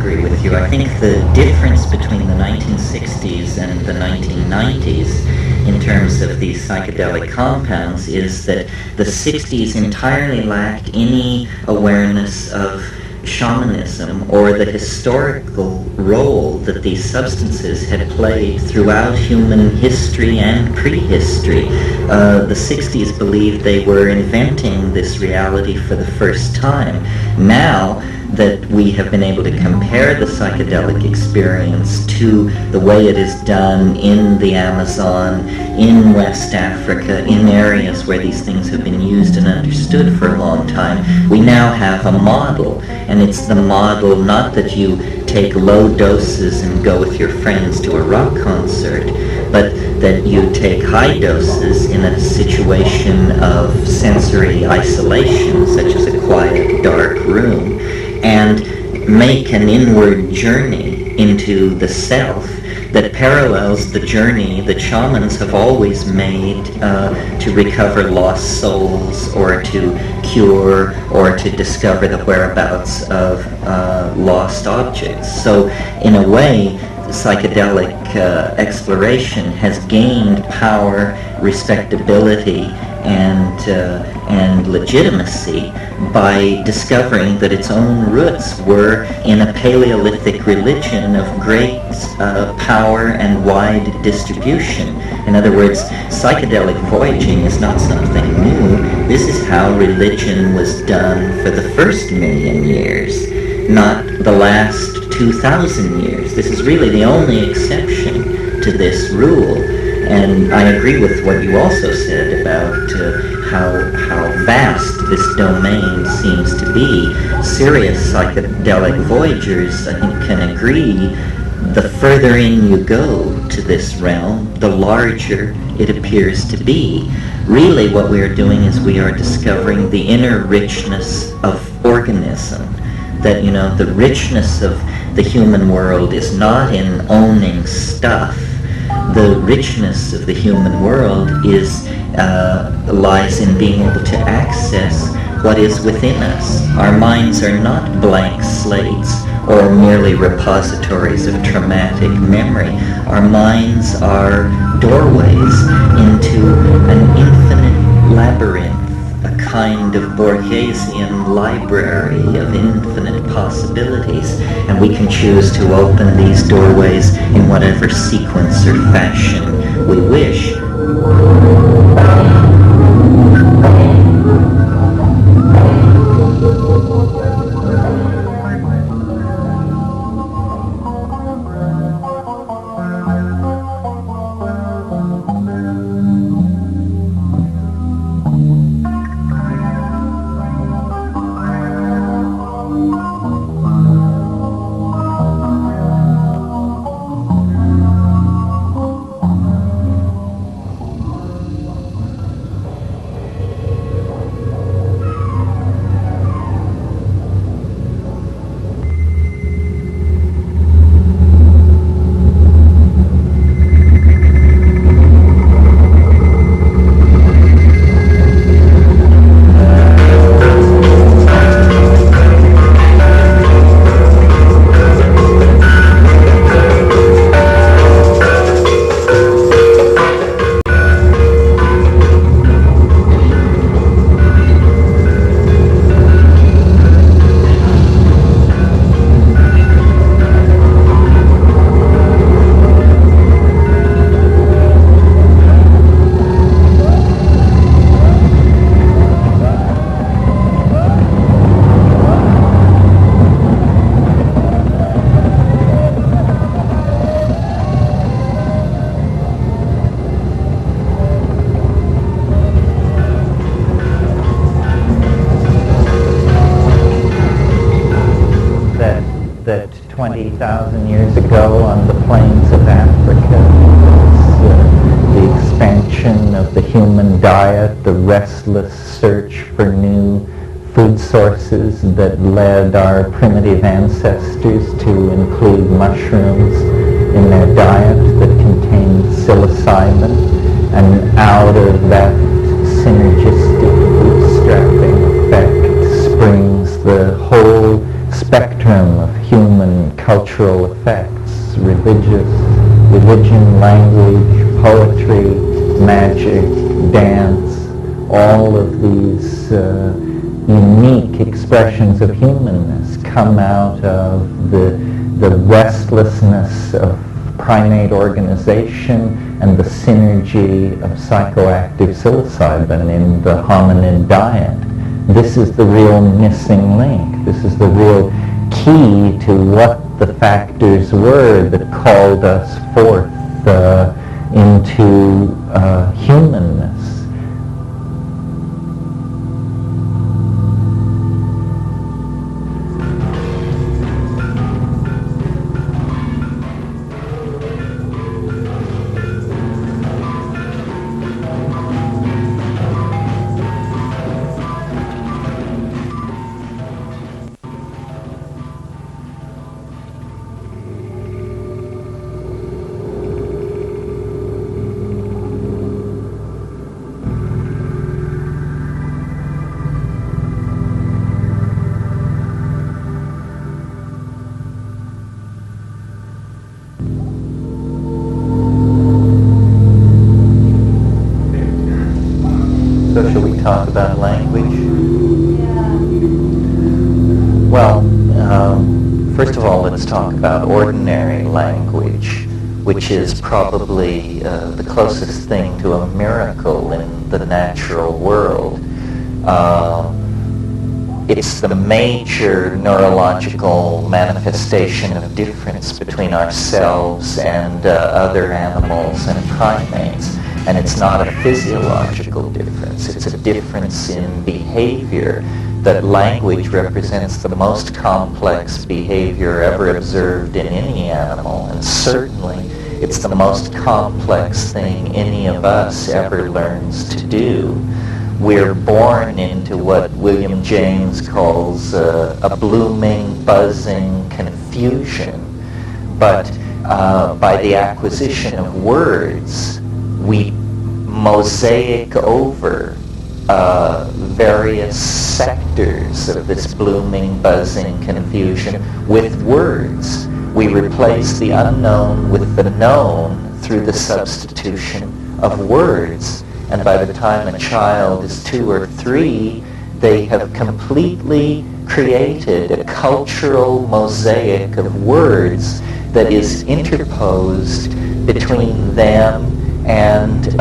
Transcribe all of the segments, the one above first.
agree with you. I think the difference between the 1960s and the 1990s in terms of these psychedelic compounds is that the 60s entirely lacked any awareness of shamanism or the historical role that these substances had played throughout human history and prehistory. The 60s believed they were inventing this reality for the first time. Now that we have been able to compare the psychedelic experience to the way it is done in the Amazon, in West Africa, in areas where these things have been used and understood for a long time, we now have a model. And it's the model not that you take low doses and go with your friends to a rock concert, but that you take high doses in a situation of sensory isolation, such as a quiet, dark room, and make an inward journey into the self that parallels the journey that shamans have always made to recover lost souls, or to cure, or to discover the whereabouts of lost objects. So in a way, psychedelic exploration has gained power, respectability, and legitimacy by discovering that its own roots were in a Paleolithic religion of great power and wide distribution. In other words, psychedelic voyaging is not something new. This is how religion was done for the first 1,000,000 years, not the last 2,000 years. This is really the only exception to this rule. And I agree with what you also said about how vast this domain seems to be. Serious psychedelic voyagers, I think, can agree, the further in you go to this realm, the larger it appears to be. Really what we are doing is we are discovering the inner richness of organism. That, you know, the richness of the human world is not in owning stuff. The richness of the human world lies in being able to access what is within us. Our minds are not blank slates or merely repositories of traumatic memory. Our minds are doorways into an infinite labyrinth, a kind of Borgesian library of infinite possibilities, and we can choose to open these doorways in whatever sequence or fashion we wish. That 20,000 years ago on the plains of Africa was the expansion of the human diet, the restless search for new food sources that led our primitive ancestors to include mushrooms in their diet that contained psilocybin, and out of that synergistic bootstrapping effect springs the whole spectrum of human human cultural effects, religion, language, poetry, magic, dance, all of these unique expressions of humanness come out of the restlessness of primate organization and the synergy of psychoactive psilocybin in the hominid diet. This is the real missing link. This is the real key to what the factors were that called us forth into humanness. So shall we talk about language? Yeah. Well, first of all, let's talk about ordinary language, which is probably the closest thing to a miracle in the natural world. It's the major neurological manifestation of difference between ourselves and other animals and primates. And it's not a physiological difference. It's a difference in behavior. That language represents the most complex behavior ever observed in any animal, and certainly it's the most complex thing any of us ever learns to do. We're born into what William James calls a blooming, buzzing confusion. But by the acquisition of words, we mosaic over various sectors of this blooming, buzzing confusion with words. We replace the unknown with the known through the substitution of words. And by the time a child is 2 or 3, they have completely created a cultural mosaic of words that is interposed between them and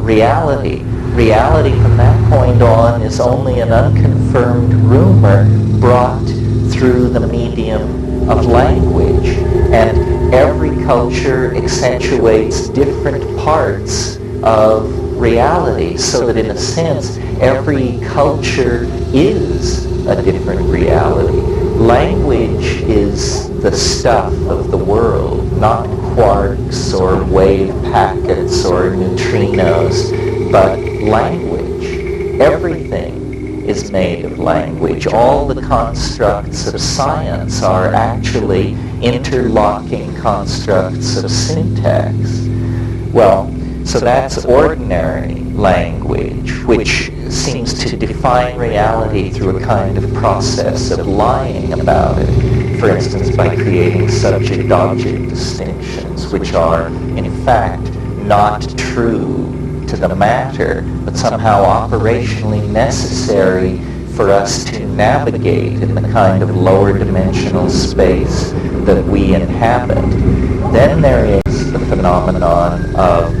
reality. Reality from that point on is only an unconfirmed rumor brought through the medium of language. And every culture accentuates different parts of reality, so that in a sense, every culture is a different reality. Language is the stuff of the world, not quarks or wave packets or neutrinos, but language. Everything is made of language. All the constructs of science are actually interlocking constructs of syntax. Well, so that's ordinary language, which seems to define reality through a kind of process of lying about it. For instance, by creating subject-object distinctions, which are, in fact, not true to the matter, but somehow operationally necessary for us to navigate in the kind of lower dimensional space that we inhabit. Then there is the phenomenon of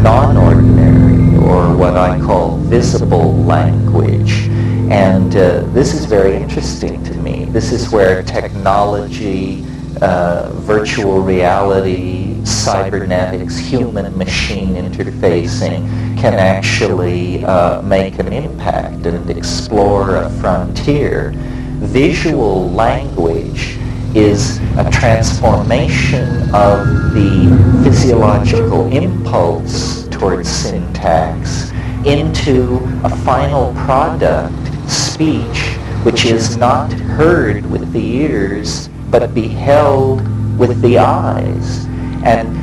non-ordinary, or what I call visible language. And this is very interesting to me. This is where technology, virtual reality, cybernetics, human-machine interfacing can actually make an impact and explore a frontier. Visual language is a transformation of the physiological impulse towards syntax into a final product, speech, which is not heard with the ears, but beheld with the eyes. And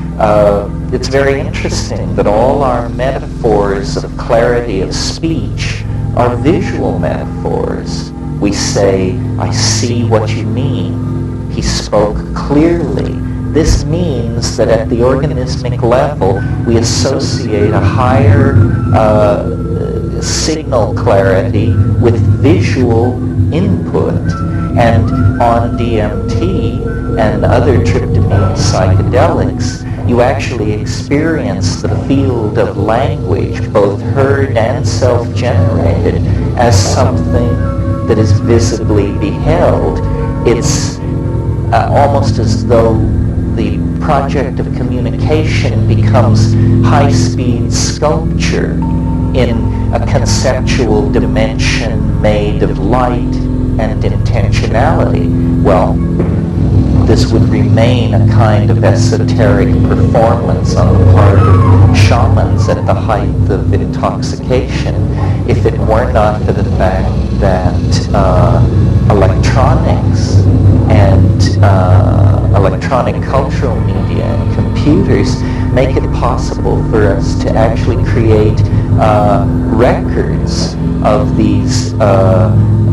it's very interesting that all our metaphors of clarity of speech are visual metaphors. We say, I see what you mean. He spoke clearly. This means that at the organismic level, we associate a higher signal clarity with visual input. And on DMT and other tryptamine psychedelics, you actually experience the field of language, both heard and self-generated, as something that is visibly beheld. It's almost as though the project of communication becomes high-speed sculpture in a conceptual dimension made of light and intentionality. Well, this would remain a kind of esoteric performance on the part of shamans at the height of intoxication, if it were not for the fact that electronics and electronic cultural media and computers make it possible for us to actually create records of these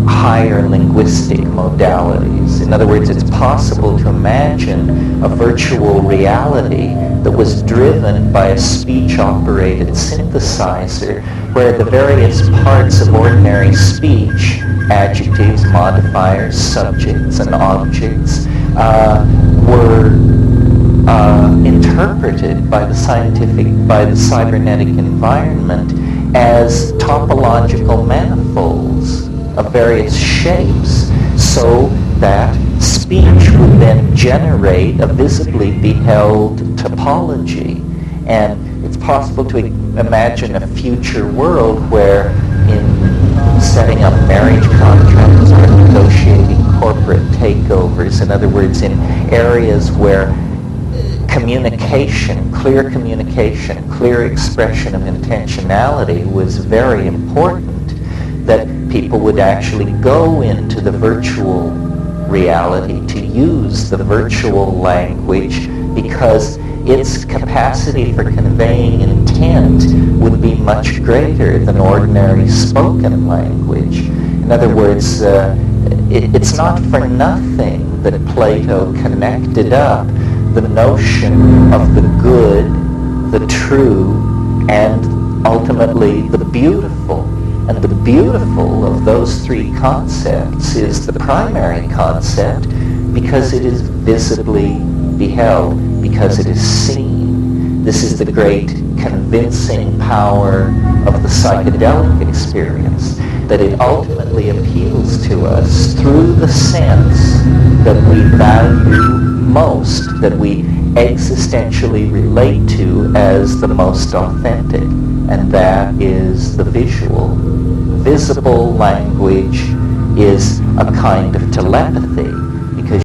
higher linguistic modalities. In other words, it's possible to imagine a virtual reality that was driven by a speech-operated synthesizer, where the various parts of ordinary speech, adjectives, modifiers, subjects, and objects, were interpreted by the cybernetic environment as topological manifolds of various shapes, so that speech would then generate a visibly beheld topology. And it's possible to imagine a future world where, in setting up marriage contracts or negotiating corporate takeovers, in other words, in areas where communication, clear expression of intentionality was very important, that people would actually go into the virtual reality to use the virtual language, because its capacity for conveying intent would be much greater than ordinary spoken language. In other words, it's not for nothing that Plato connected up the notion of the good, the true, and ultimately the beautiful. And the beautiful of those three concepts is the primary concept, because it is visibly beheld, because it is seen. This is the great convincing power of the psychedelic experience, that it ultimately appeals to us through the sense that we value most, that we existentially relate to as the most authentic, and that is the visual. Visible language is a kind of telepathy.